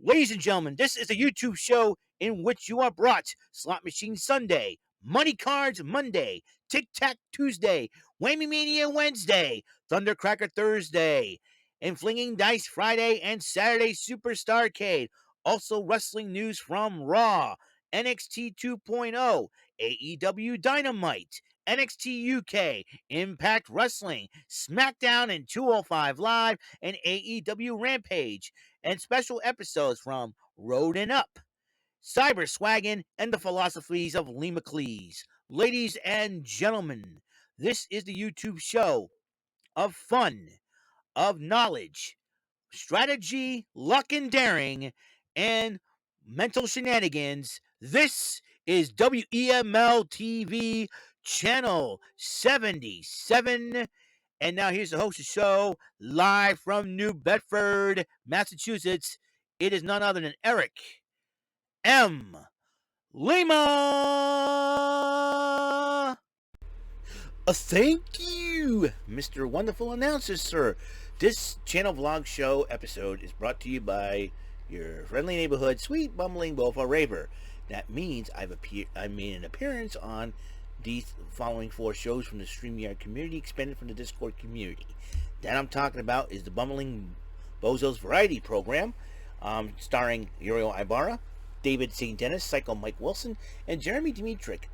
Ladies and gentlemen, this is a YouTube show in which you are brought Slot Machine Sunday, Money Cards Monday, Tic Tac Tuesday, Whammy Mania Wednesday, Thundercracker Thursday, and Flinging Dice Friday and Saturday Superstarcade. Also, wrestling news from Raw, NXT 2.0, AEW Dynamite, NXT UK, Impact Wrestling, SmackDown and 205 Live, and AEW Rampage, and special episodes from Road and Up, Cyber Swaggin', and the philosophies of Lee McLeese. Ladies and gentlemen, this is the YouTube show of fun, of knowledge, strategy, luck and daring, and mental shenanigans. This is WEML-TV Channel 77. And now here's the host of the show, live from New Bedford, Massachusetts. It is none other than Eric M. Lima. Thank you, Mr. Wonderful Announcer, sir. This channel vlog show episode is brought to you by your friendly neighborhood, sweet bumbling Bofa Raver. That means I made an appearance on these following 4 shows from the StreamYard community, expanded from the Discord community. That I'm talking about is the Bumbling Bozos Variety Program, starring Uriel Ibarra, David St. Dennis, Psycho Mike Wilson, and Jeremy Dimitrick,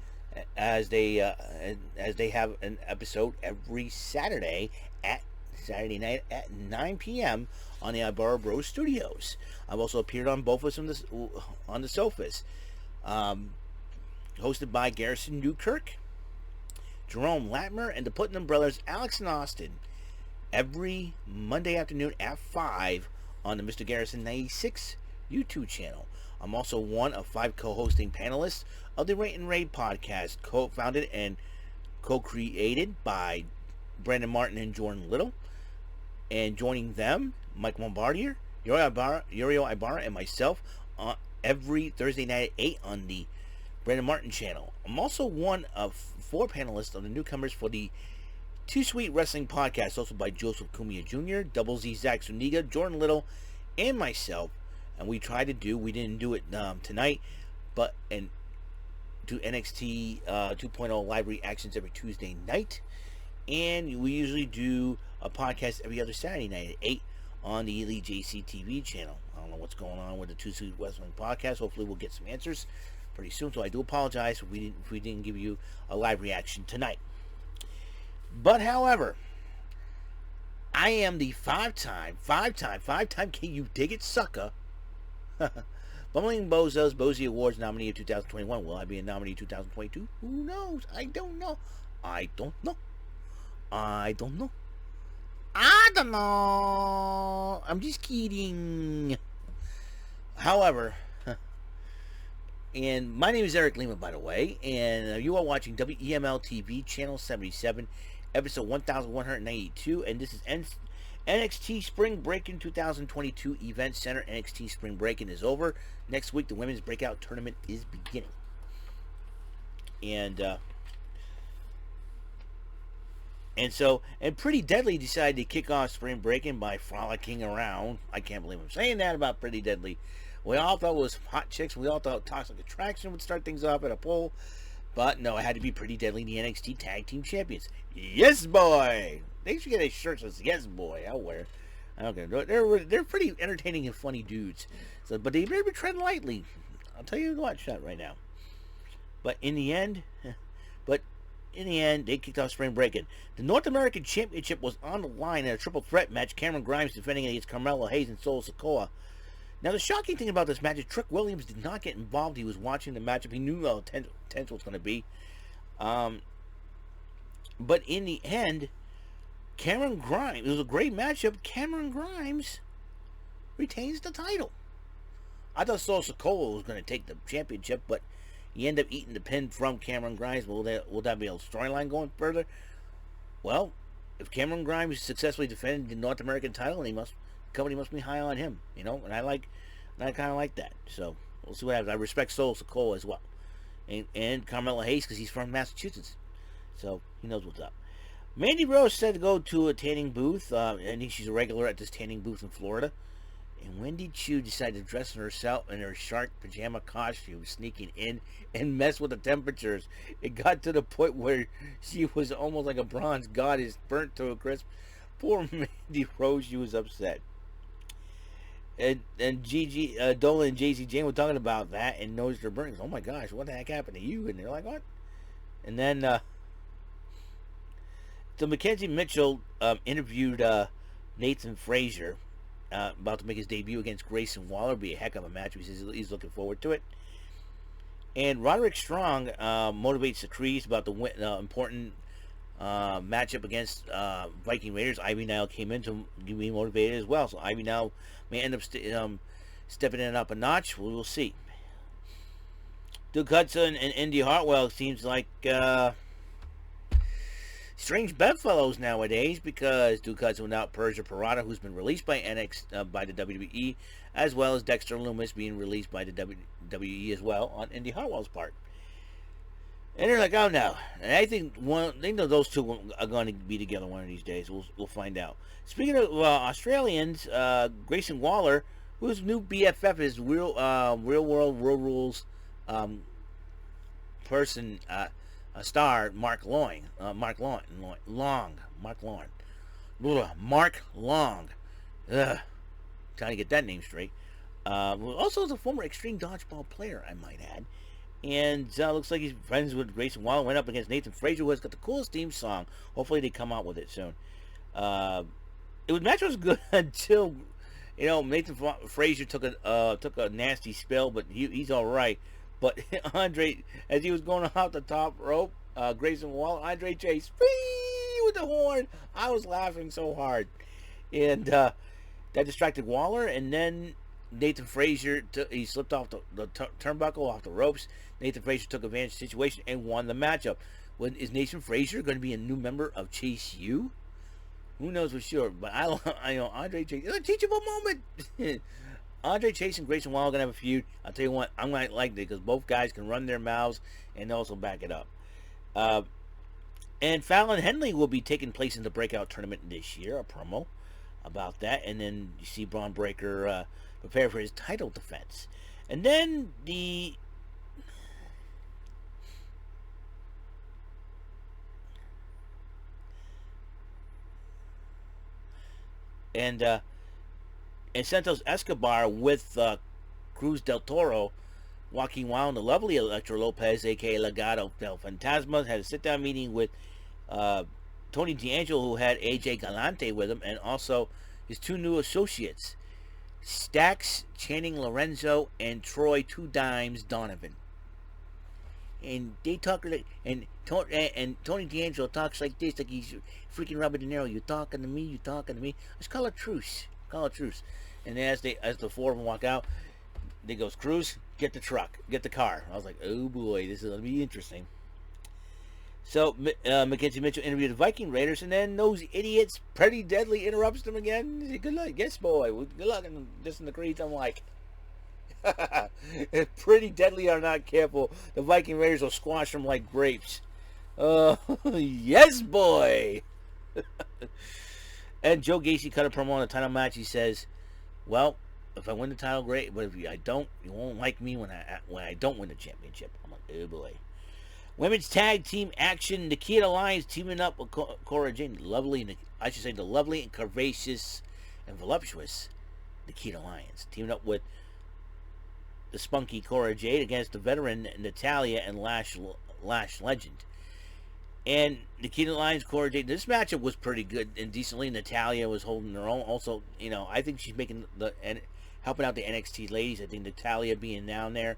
as they have an episode every Saturday night at 9 p.m. on the Ibarra Bros Studios. I've also appeared on both of us on the sofas. Hosted by Garrison Newkirk, Jerome Latmer, and the Putnam brothers Alex and Austin, every Monday afternoon at 5 on the Mr. Garrison 96 YouTube channel. I'm also one of 5 co-hosting panelists of the Rate and Raid podcast, co-founded and co-created by Brandon Martin and Jordan Little. And joining them, Mike Bombardier, Uriel Ibarra, and myself every Thursday night at 8 on the Brandon Martin channel. I'm also one of 4 panelists of the newcomers for the Too Sweet Wrestling podcast, hosted by Joseph Cumia Jr., Double Z Zach Zuniga, Jordan Little, and myself. And we didn't do it tonight, but do NXT 2.0 live reactions every Tuesday night. And we usually do a podcast every other Saturday night at 8 on the Elite JC TV channel. I don't know what's going on with the Too Sweet Wrestling podcast. Hopefully we'll get some answers pretty soon, so I do apologize if we didn't give you a live reaction tonight. But however, I am the five-time, can you dig it, sucker, Bumbling Bozos Bozy Awards nominee of 2021. Will I be a nominee 2022? Who knows? I don't know. I don't know. I'm just kidding. However, and my name is Eric Lima, by the way, and you are watching WEML-TV Channel 77, episode 1192, and this is NXT Spring Breakin 2022 Event Center. NXT Spring Breakin is over. Next week, the Women's Breakout Tournament is beginning. And Pretty Deadly decided to kick off Spring Breakin by frolicking around. I can't believe I'm saying that about Pretty Deadly. We all thought it was hot chicks. We all thought Toxic Attraction would start things off at a poll. But no, it had to be Pretty Deadly, the NXT Tag Team Champions. Yes, boy! They should get a shirt that says, yes, boy. I'll wear it. I don't care. They're pretty entertaining and funny dudes. But they better tread lightly. I'll tell you what, shot right now. But in the end, they kicked off Spring Breakin. The North American Championship was on the line in a triple threat match. Cameron Grimes defending against Carmelo Hayes and Solo Sikoa. Now, the shocking thing about this match is Trick Williams did not get involved. He was watching the matchup. He knew how intense it was going to be. But in the end, Cameron Grimes, it was a great matchup. Cameron Grimes retains the title. I thought Solo Sikoa was going to take the championship, but he ended up eating the pin from Cameron Grimes. Will that be a storyline going further? Well, if Cameron Grimes successfully defended the North American title, the company must be high on him, and I kind of like that. So we'll see what happens. I respect Solo Sikoa as well, and Carmelo Hayes because he's from Massachusetts, so he knows what's up. Mandy Rose said to go to a tanning booth. I think she's a regular at this tanning booth in Florida, And Wendy Chu decided to dress herself in her shark pajama costume, sneaking in and mess with the temperatures. It got to the point where she was almost like a bronze goddess, burnt to a crisp. Poor Mandy Rose, she was upset. And Gigi Dolan and Jay-Z Jane were talking about that and noticed her burning. Oh my gosh, what the heck happened to you? And they're like, what? And then so Mackenzie Mitchell interviewed Nathan Frazer about to make his debut against Grayson Waller. Be a heck of a match. He says he's looking forward to it. And Roderick Strong motivates the Crees about the important matchup against Viking Raiders. Ivy Nile came in to be motivated as well. So Ivy Nile may end up stepping it up a notch. We will see. Duke Hudson and Indy Hartwell seems like strange bedfellows nowadays, because Duke Hudson without Persia Parada, who's been released by by the WWE, as well as Dexter Lumis being released by the WWE as well on Indy Hartwell's part. And they're like, oh no. And I think those two are going to be together one of these days. We'll find out. Speaking of Australians, Grayson Waller, whose new BFF is real world rules person, star Mark Long. Mark Long. Trying to get that name straight. Also is a former extreme dodgeball player, I might add. And looks like he's friends with Grayson Waller. Went up against Nathan Frazer, who has got the coolest theme song. Hopefully they come out with it soon. Match was good until, Nathan Frazer took a nasty spill, but he's all right. But Andre, as he was going off the top rope, Grayson Waller, Andre Chase, with the horn. I was laughing so hard, and that distracted Waller. And then Nathan Frazer, he slipped off the turnbuckle, off the ropes. Nathan Frazer took advantage of the situation and won the matchup. Is Nathan Frazer going to be a new member of Chase U? Who knows for sure? But I know Andre Chase. It's a teachable moment. Andre Chase and Grayson Waller are going to have a feud. I'll tell you what, I'm going to like it because both guys can run their mouths and also back it up. And Fallon Henley will be taking place in the Breakout tournament this year. A promo about that. And then you see Bron Breakker prepare for his title defense. And then and Santos Escobar with Cruz del Toro walking wild. The lovely Electra Lopez, a.k.a. Legado del Fantasma, had a sit-down meeting with Tony D'Angelo, who had AJ Galante with him, and also his two new associates, Stax Channing Lorenzo and Troy Two Dimes Donovan. And they talk like, and Tony D'Angelo talks like this, like he's freaking Robert De Niro. You talking to me? You talking to me? Let's call a truce. Call a truce. And then as the four of them walk out, they goes, Cruz, get the truck, get the car. I was like, oh boy, this is gonna be interesting. So Mackenzie Mitchell interviewed the Viking Raiders, and then those idiots, Pretty Deadly, interrupts them again. He said, good luck, yes boy, good luck. And just in the crease, I'm like, if Pretty Deadly are not careful, the Viking Raiders will squash them like grapes. Yes boy. And Joe Gacy cut a promo on the title match. He says, well, if I win the title, great, but if I don't, you won't like me when I don't win the championship. I'm like, oh boy. Women's tag team action. Nikkita Lyons teaming up with Cora Jade. The lovely and curvaceous and voluptuous Nikkita Lyons. Teaming up with the spunky Cora Jade against the veteran Natalya and Lash legend. And Nikkita Lyons, Cora Jade. This matchup was pretty good and decently. Natalya was holding her own. Also, I think she's making helping out the NXT ladies. I think Natalya being down there,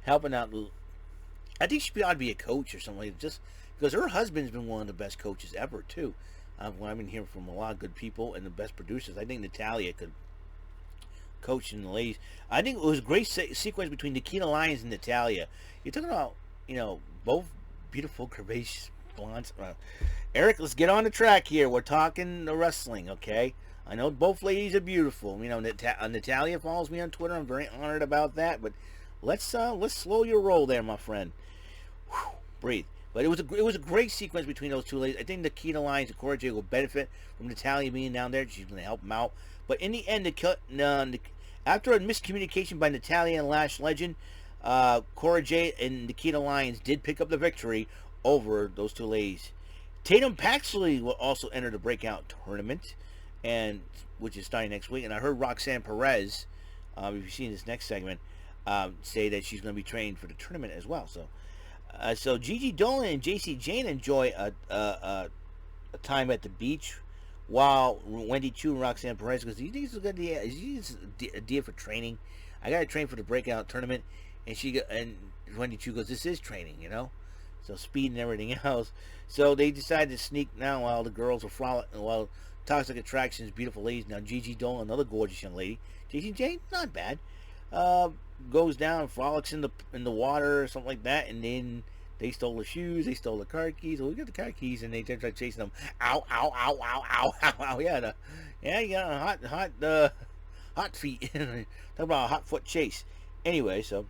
helping out. I think she ought to be a coach or something, just because her husband's been one of the best coaches ever too. I've been hearing from a lot of good people and the best producers. I think Natalya could coach in the ladies. I think it was a great sequence between Nikkita Lyons and Natalya. You're talking about both beautiful, curvaceous blondes. Eric, let's get on the track here. We're talking the wrestling, okay? I know both ladies are beautiful. Natalya follows me on Twitter. I'm very honored about that. But let's slow your roll there, my friend. Whew, breathe. But it was a great sequence between those two ladies. I think Nikkita Lyons and Cora Jade will benefit from Natalya being down there. She's going to help them out. But in the end, After a miscommunication by Natalya and Lash legend, Cora, Jade, and Nikkita Lyons did pick up the victory over those two ladies. Tatum Paxley will also enter the breakout tournament, and which is starting next week. And I heard Roxanne Perez, if you've seen this next segment, say that she's going to be trained for the tournament as well. So Gigi Dolan and JC Jane enjoy a time at the beach, while Wendy Chu and Roxanne Perez goes, "Do you think it's a good idea? Is this a idea for training? I got to train for the breakout tournament." And Wendy Chu goes, "This is training, you know." So speed and everything else. So they decided to sneak now while the girls are frolicking, while Toxic Attractions, beautiful ladies. Now Gigi Dolan, another gorgeous young lady. JC Jane, not bad. Goes down, frolics in the water or something like that, and then they stole the shoes, they stole the car keys. Well, we got the car keys, and they start chasing them. Ow, ow, ow, ow, ow, ow, ow. Yeah, you got hot feet. Talk about a hot foot chase. Anyway, so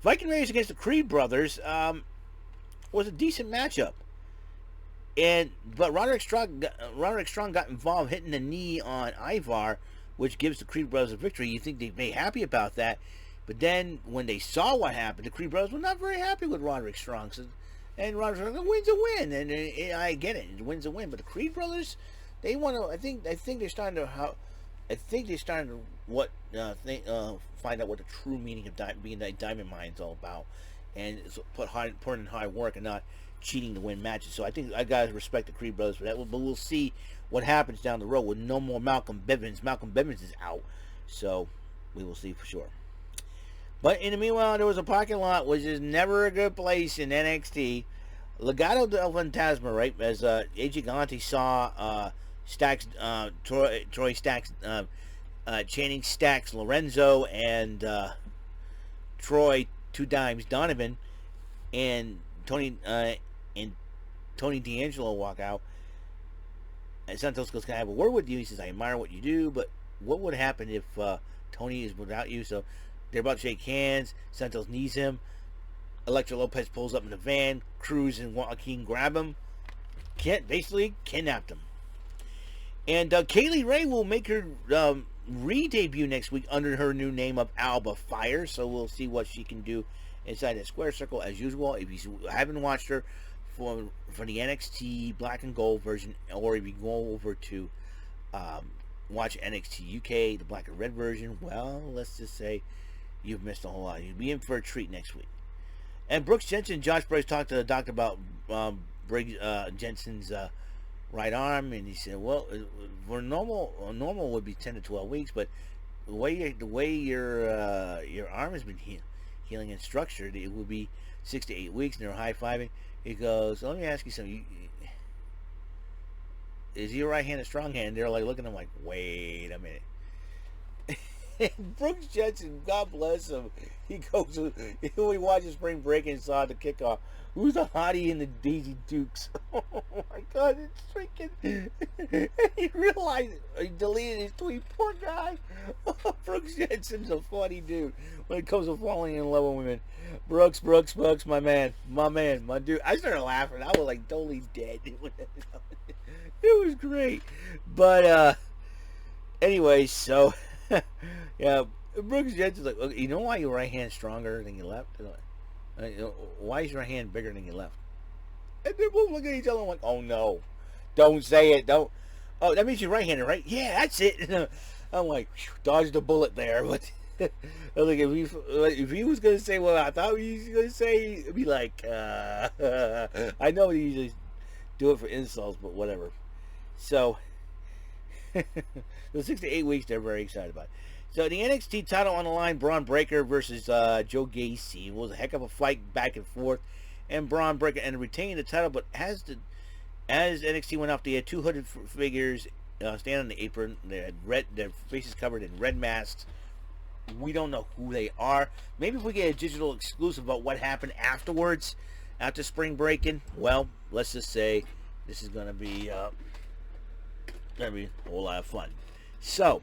Viking Raiders against the Creed brothers was a decent matchup. But Roderick Strong got involved, hitting the knee on Ivar, which gives the Creed brothers a victory. You think they'd be happy about that, but then when they saw what happened, the Creed brothers were not very happy with Roderick Strong. And Roderick Strong, a win's a win, and I get it, a win's a win. But the Creed brothers, they want to. I think they're starting to. Find out what the true meaning of being a diamond mine is all about, and put in hard work and not cheating to win matches. So I think I gotta respect the Creed brothers for that. But we'll see what happens down the road with no more Malcolm Bivens. Malcolm Bivens is out, so we will see for sure. But in the meanwhile, there was a parking lot, which is never a good place in NXT. Legado del Fantasma, right? As AJ Galante saw Troy Stacks, Channing Stacks, Lorenzo, and Troy Two Dimes Donovan, and Tony D'Angelo walk out. And Santos goes, "Can I have a word with you?" He says, "I admire what you do, but what would happen if Tony is without you?" So they're about to shake hands. Santos knees him. Elektra Lopez pulls up in the van. Cruz and Joaquin grab him. Basically kidnapped him. And Kaylee Ray will make her re-debut next week under her new name of Alba Fire. So we'll see what she can do inside the square circle as usual. If you haven't watched her for the NXT Black and Gold version, or if you go over to watch NXT UK, the Black and Red version, well, let's just say you've missed a whole lot. You'll be in for a treat next week. And Brooks Jensen and Josh Bryce talked to the doctor about Jensen's right arm, and he said, "Well, for normal would be 10 to 12 weeks, but the way your arm has been healing and structured, it would be 6 to 8 weeks." And they're high-fiving. He goes, "Let me ask you something. Is your right hand a strong hand?" They're like looking at him like, "Wait a minute." Brooks Jensen, God bless him, he goes, when we watched Spring Breakin' and saw the kickoff, "Who's the hottie in the Daisy Dukes?" Oh my God, it's freaking. He realized it. He deleted his tweet. Poor guy. Brooks Jensen's a funny dude when it comes to falling in love with women. Brooks, my man, my dude. I started laughing. I was like totally dead. It was great. But anyway, so yeah, Brooks Jensen's like, "Okay, you know why your right hand's stronger than your left? Why is your hand bigger than your left?" And they're both looking at each other like, "Oh no, don't say it, don't." "Oh, that means you're right-handed, right?" "Yeah, that's it." I'm like, dodged a bullet there. But I was like, if he was gonna say what I thought he was gonna say, it'd be like, I know he usually do it for insults, but whatever. So the 6 to 8 weeks, they're very excited about it. So the NXT title on the line, Bron Breakker versus Joe Gacy. It was a heck of a fight back and forth, and Bron Breakker ended up retaining the title. But as NXT went off, they had 2 hooded figures standing on the apron. They had their faces covered in red masks. We don't know who they are. Maybe if we get a digital exclusive about what happened afterwards, after Spring Breakin', well, let's just say this is gonna be a whole lot of fun. So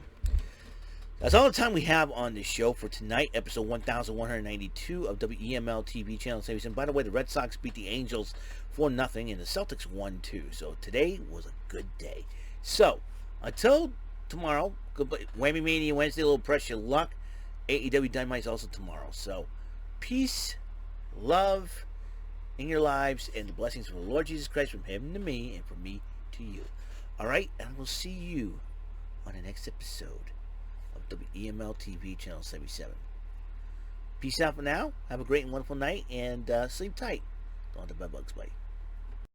that's all the time we have on this show for tonight, episode 1192 of WEML-TV Channel 77. And by the way, the Red Sox beat the Angels 4-0, and the Celtics won 2. So today was a good day. So until tomorrow, Whammy Mania Wednesday, a little press your luck. AEW Dynamite is also tomorrow. So, peace, love in your lives, and the blessings from the Lord Jesus Christ from heaven to me and from me to you. Alright, and we'll see you on the next episode of WEML-TV Channel 77. Peace out for now. Have a great and wonderful night, and sleep tight. Don't let the bed bugs bite.